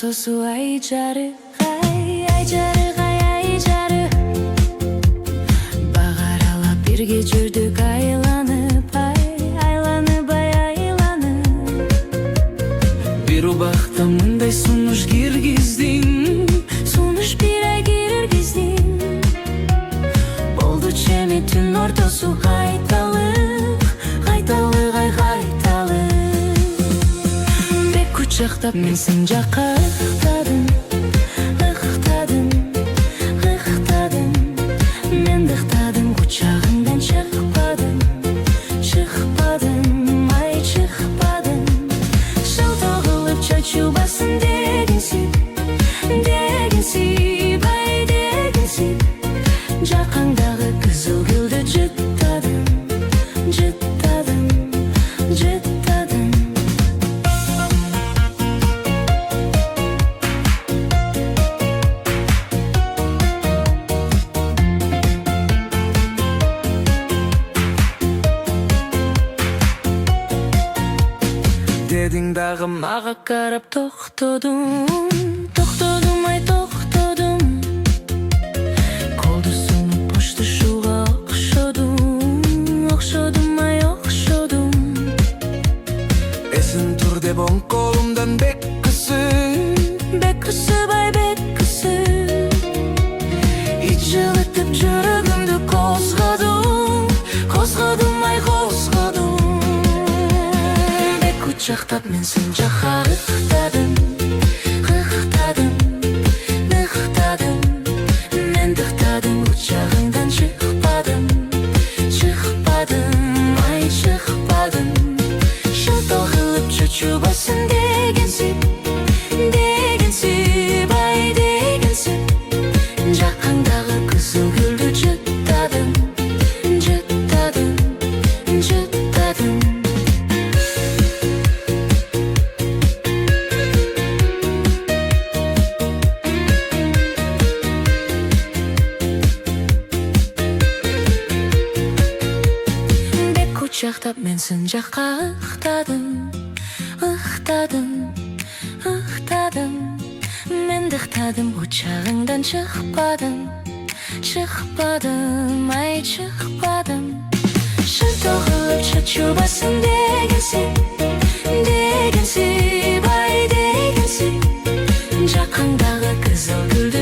ортосу ай жары ай жары ай жары багаралап бирге жүрдүк айланып айланып бир убакта мындай сунуш киргиздиң сунуш бир ай киргиздиң болду чеми түн ортосу кайталып бек кучактап мен сен жакка ыктадым мен ыктадым кучагыңдан чыкпадым ай чыкпадым шылтоо кылып чачубасын дегенсип ай дегенсип жакаңдагы кызыл гүлдү жыттадым дедің дагы мага карап токтодум ай токтодум колду сунуп коштошууга окшодум ай окшодум эсин тур деп оң колумдан бек кысып ай бек кысып ит жылытып жүрөгүмдү козгодум ай козгодум бек кучактап мен сен жакка ыктадым мен ыктадым кучагыңдан чыкпадым ай чыкпадым шылтоо кылып чачубасын дегенсип ай дегенсип жакаңдагы кызыл гүлдү жыттадым кучактап мен сен жакка ыктадым мен ыктадым кучагыңдан чыкпадым ай чыкпадым шылтоо кылып чачубасын дегенсип ай дегенсип жакаңдагы кызыл гүлдү